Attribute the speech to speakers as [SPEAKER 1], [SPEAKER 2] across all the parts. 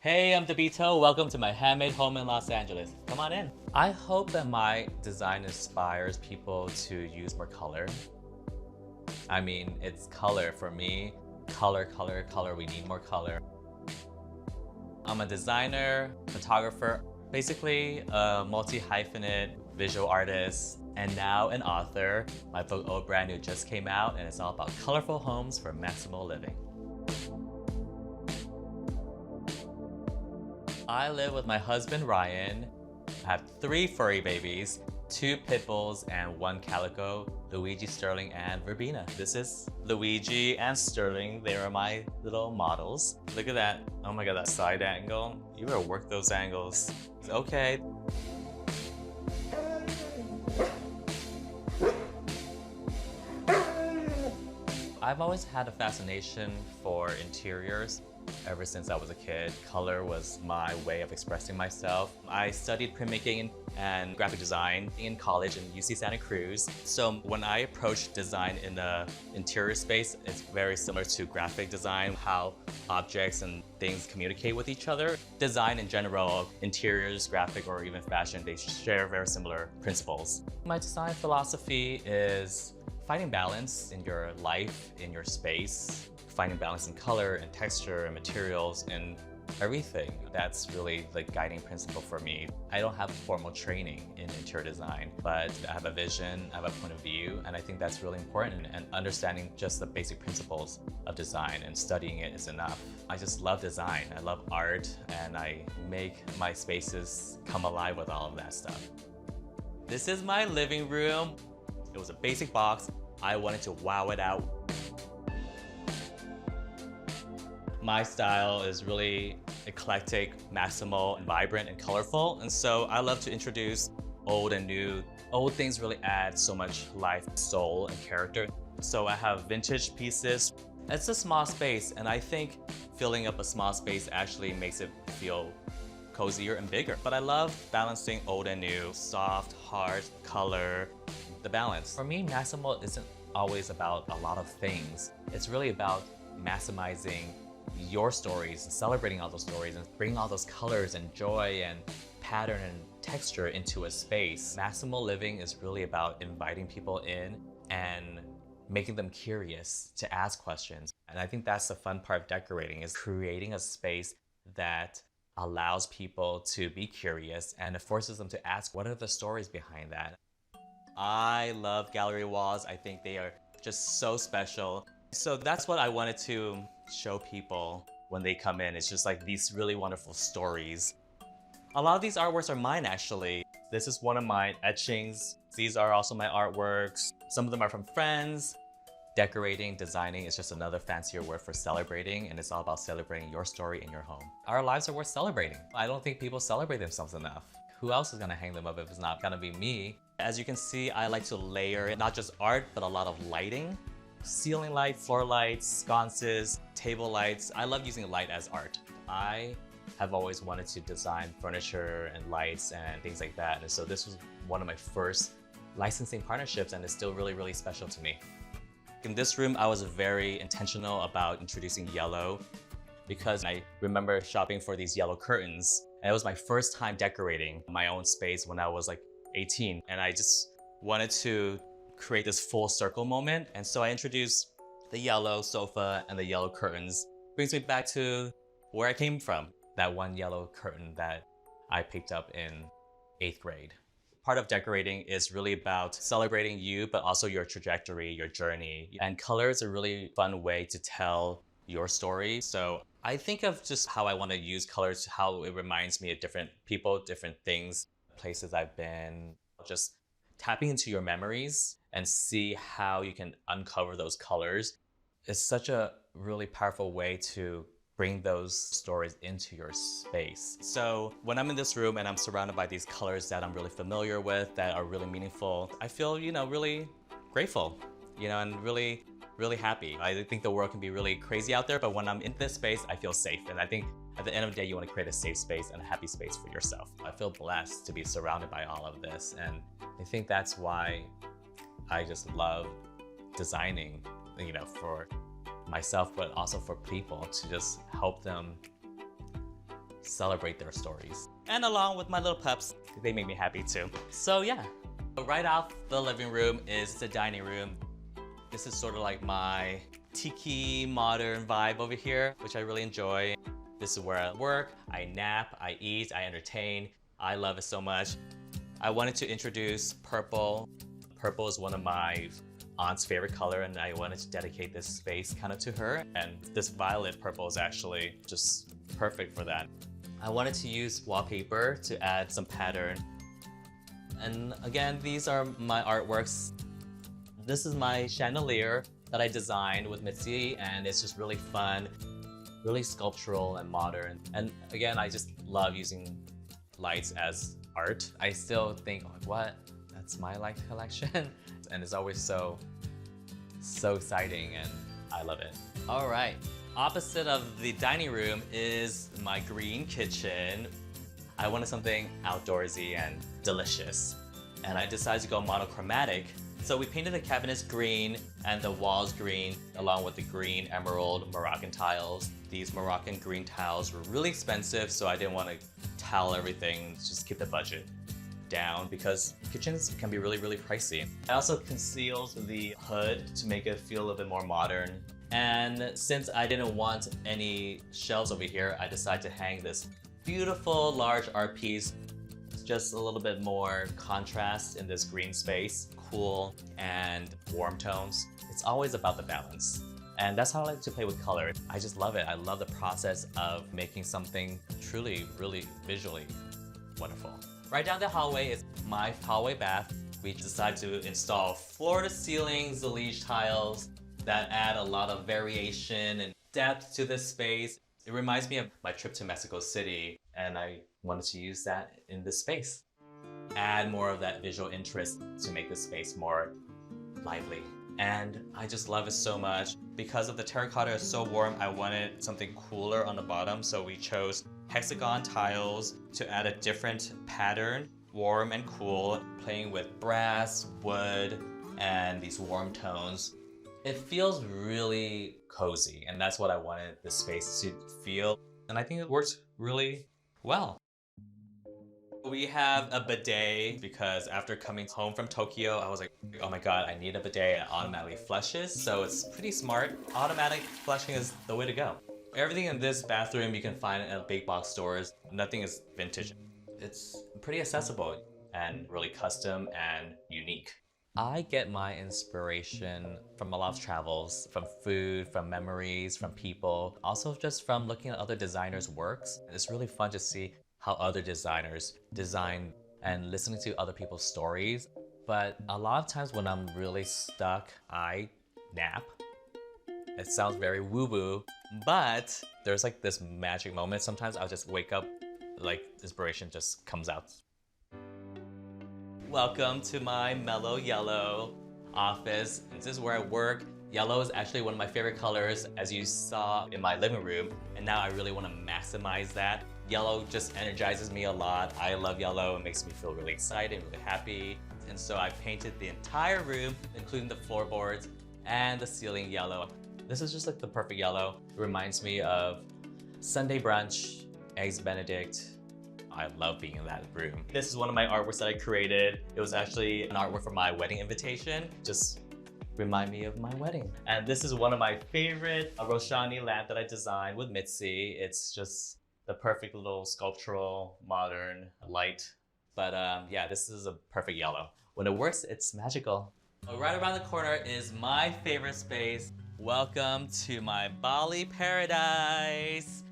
[SPEAKER 1] Hey, I'm Dabito. Welcome to my handmade home in Los Angeles. Come on in. I hope that my design inspires people to use more color. I mean, it's color for me. Color, color, color. We need more color. I'm a designer, photographer, basically a multi-hyphenate visual artist, and now an author. My book, Oh Brand New, just came out, and it's all about colorful homes for maximal living. I live with my husband, Ryan. I have 3 furry babies, 2 pit bulls, and 1 calico, Luigi, Sterling, and Verbena. This is Luigi and Sterling. They are my little models. Look at that. Oh my God, that side angle. You better work those angles. Okay. I've always had a fascination for interiors. Ever since I was a kid, color was my way of expressing myself. I studied printmaking and graphic design in college in UC Santa Cruz. So when I approach design in the interior space, it's very similar to graphic design, how objects and things communicate with each other. Design in general, interiors, graphic, or even fashion, they share very similar principles. My design philosophy is finding balance in your life, in your space, finding balance in color and texture and materials and everything. That's really the guiding principle for me. I don't have formal training in interior design, but I have a vision, I have a point of view, and I think that's really important. And understanding just the basic principles of design and studying it is enough. I just love design, I love art, and I make my spaces come alive with all of that stuff. This is my living room. It was a basic box. I wanted to wow it out. My style is really eclectic, maximal, and vibrant and colorful. And so I love to introduce old and new. Old things really add so much life, soul, and character. So I have vintage pieces. It's a small space, and I think filling up a small space actually makes it feel cozier and bigger. But I love balancing old and new, soft, hard, color, the balance. For me, maximal isn't always about a lot of things. It's really about maximizing your stories, celebrating all those stories, and bringing all those colors and joy and pattern and texture into a space. Maximal living is really about inviting people in and making them curious to ask questions. And I think that's the fun part of decorating, is creating a space that allows people to be curious and it forces them to ask, what are the stories behind that? I love gallery walls. I think they are just so special. So that's what I wanted to show people when they come in. It's just like these really wonderful stories. A lot of these artworks are mine, actually. This is one of my etchings. These are also my artworks. Some of them are from friends. Decorating, designing is just another fancier word for celebrating, and it's all about celebrating your story in your home. Our lives are worth celebrating. I don't think people celebrate themselves enough. Who else is gonna hang them up if it's not gonna be me? As you can see, I like to layer not just art, but a lot of lighting. Ceiling light, floor lights, sconces, table lights. I love using light as art. I have always wanted to design furniture and lights and things like that. And so this was one of my first licensing partnerships, and it's still really, really special to me. In this room, I was very intentional about introducing yellow because I remember shopping for these yellow curtains. And it was my first time decorating my own space when I was like 18. And I just wanted to create this full circle moment. And so I introduced the yellow sofa and the yellow curtains. Brings me back to where I came from, that one yellow curtain that I picked up in 8th grade. Part of decorating is really about celebrating you, but also your trajectory, your journey. And color is a really fun way to tell your story. So I think of just how I want to use colors, how it reminds me of different people, different things, places I've been. Just tapping into your memories and see how you can uncover those colors is such a really powerful way to bring those stories into your space. So when I'm in this room and I'm surrounded by these colors that I'm really familiar with, that are really meaningful, I feel, really grateful, and really, really happy. I think the world can be really crazy out there, but when I'm in this space, I feel safe. And I think at the end of the day, you want to create a safe space and a happy space for yourself. I feel blessed to be surrounded by all of this. And I think that's why I just love designing, for myself, but also for people, to just help them celebrate their stories. And along with my little pups, they make me happy too. So yeah, right off the living room is the dining room. This is sort of like my tiki modern vibe over here, which I really enjoy. This is where I work, I nap, I eat, I entertain. I love it so much. I wanted to introduce purple. Purple is one of my aunt's favorite color, and I wanted to dedicate this space kind of to her. And this violet purple is actually just perfect for that. I wanted to use wallpaper to add some pattern. And again, these are my artworks. This is my chandelier that I designed with Mitzi, and it's just really fun, really sculptural and modern. And again, I just love using lights as art. I still think, oh, what? That's my light collection? And it's always so exciting, and I love it. All right, opposite of the dining room is my green kitchen. I wanted something outdoorsy and delicious, and I decided to go monochromatic. So we painted the cabinets green and the walls green, along with the green emerald Moroccan tiles. These Moroccan green tiles were really expensive, so I didn't want to tile everything, just keep the budget down because kitchens can be really pricey. I also concealed the hood to make it feel a little bit more modern. And since I didn't want any shelves over here, I decided to hang this beautiful large art piece. Just a little bit more contrast in this green space, cool and warm tones. It's always about the balance. And that's how I like to play with color. I just love it. I love the process of making something truly, really visually wonderful. Right down the hallway is my hallway bath. We decided to install floor-to-ceiling Zalige tiles that add a lot of variation and depth to this space. It reminds me of my trip to Mexico City, and I wanted to use that in this space. Add more of that visual interest to make this space more lively. And I just love it so much. Because of the terracotta is so warm, I wanted something cooler on the bottom, so we chose hexagon tiles to add a different pattern, warm and cool, playing with brass, wood, and these warm tones. It feels really cozy, and that's what I wanted this space to feel. And I think it works really well. We have a bidet because after coming home from Tokyo, I was like, oh my god, I need a bidet. It automatically flushes, so it's pretty smart. Automatic flushing is the way to go. Everything in this bathroom you can find at big box stores. Nothing is vintage. It's pretty accessible and really custom and unique. I get my inspiration from a lot of travels, from food, from memories, from people, also just from looking at other designers' works. It's really fun to see how other designers design and listening to other people's stories. But a lot of times when I'm really stuck, I nap. It sounds very woo-woo, but there's like this magic moment. Sometimes I'll just wake up, like inspiration just comes out. Welcome to my mellow yellow office. This is where I work. Yellow is actually one of my favorite colors, as you saw in my living room, and now I really want to maximize that. Yellow just energizes me a lot. I love yellow. It makes me feel really excited, really happy. And so I painted the entire room, including the floorboards and the ceiling yellow. This is just like the perfect yellow. It reminds me of Sunday brunch, Eggs Benedict. I love being in that room. This is one of my artworks that I created. It was actually an artwork for my wedding invitation. Just remind me of my wedding. And this is one of my favorite Roshani lamp that I designed with Mitzi. It's just the perfect little sculptural, modern light. But yeah, this is a perfect yellow. When it works, it's magical. Right around the corner is my favorite space. Welcome to my Bali paradise.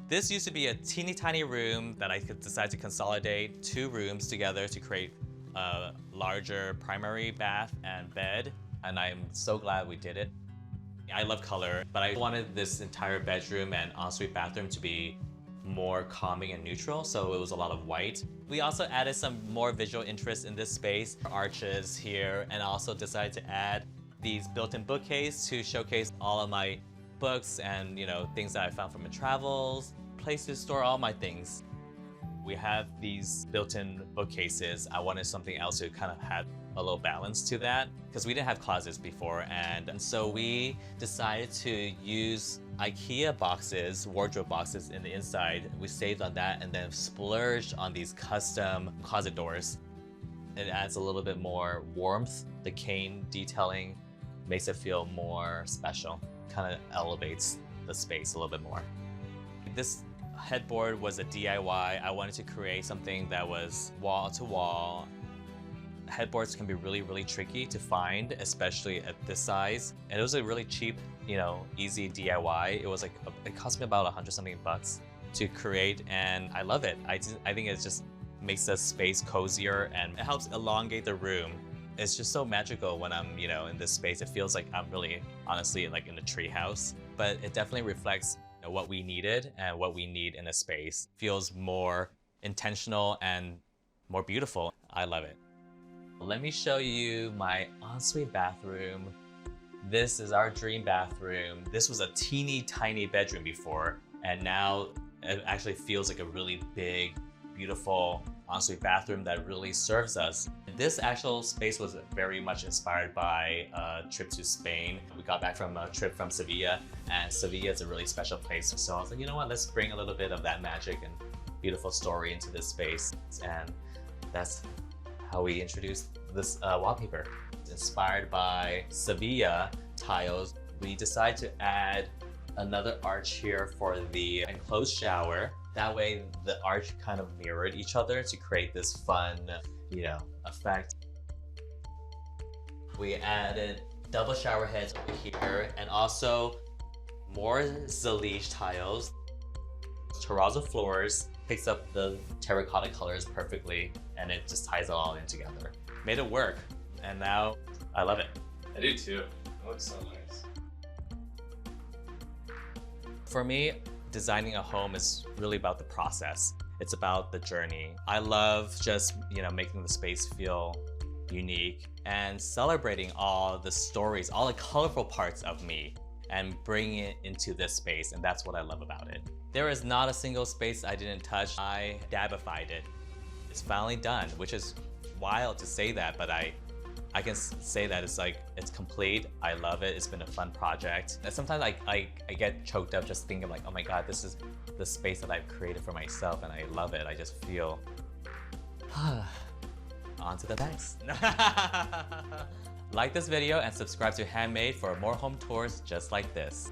[SPEAKER 1] This used to be a teeny tiny room that I could decide to consolidate 2 rooms together to create a larger primary bath and bed. And I'm so glad we did it. I love color, but I wanted this entire bedroom and ensuite bathroom to be more calming and neutral, so it was a lot of white. We also added some more visual interest in this space, arches here, and also decided to add these built-in bookcase to showcase all of my books and things that I found from my travels, place to store all my things. We have these built-in bookcases. I wanted something else to kind of have a little balance to that because we didn't have closets before, and so we decided to use IKEA boxes, wardrobe boxes in the inside. We saved on that and then splurged on these custom closet doors. It adds a little bit more warmth. The cane detailing makes it feel more special, kind of elevates the space a little bit more. This headboard was a DIY. I wanted to create something that was wall to wall. Headboards can be really, really tricky to find, especially at this size. And it was a really cheap, easy DIY. It was like, it cost me about $100 something to create, and I love it. I think it just makes the space cozier and it helps elongate the room. It's just so magical when I'm, in this space. It feels like I'm really, honestly, like in a tree house. But it definitely reflects what we needed and what we need in a space. Feels more intentional and more beautiful. I love it. Let me show you my ensuite bathroom. This is our dream bathroom. This was a teeny tiny bedroom before, and now it actually feels like a really big, beautiful ensuite bathroom that really serves us. This actual space was very much inspired by a trip to Spain. We got back from a trip from Sevilla, and Sevilla is a really special place. So I was like, you know what, let's bring a little bit of that magic and beautiful story into this space. And that's how we introduced this wallpaper. It's inspired by Sevilla tiles. We decided to add another arch here for the enclosed shower. That way the arch kind of mirrored each other to create this fun, effect. We added double shower heads over here and also more Zalige tiles. Terrazzo floors picks up the terracotta colors perfectly, and it just ties it all in together. Made it work, and now I love it.
[SPEAKER 2] I do too. It looks so nice.
[SPEAKER 1] For me, designing a home is really about the process. It's about the journey. I love just, making the space feel unique and celebrating all the stories, all the colorful parts of me, and bringing it into this space, and that's what I love about it. There is not a single space I didn't touch. I dabified it. It's finally done, which is wild to say that, but I can say that it's complete. I love it. It's been a fun project. And sometimes I get choked up just thinking like, oh my God, this is the space that I've created for myself, and I love it. I just feel, on to the next. Like this video and subscribe to Handmade for more home tours just like this.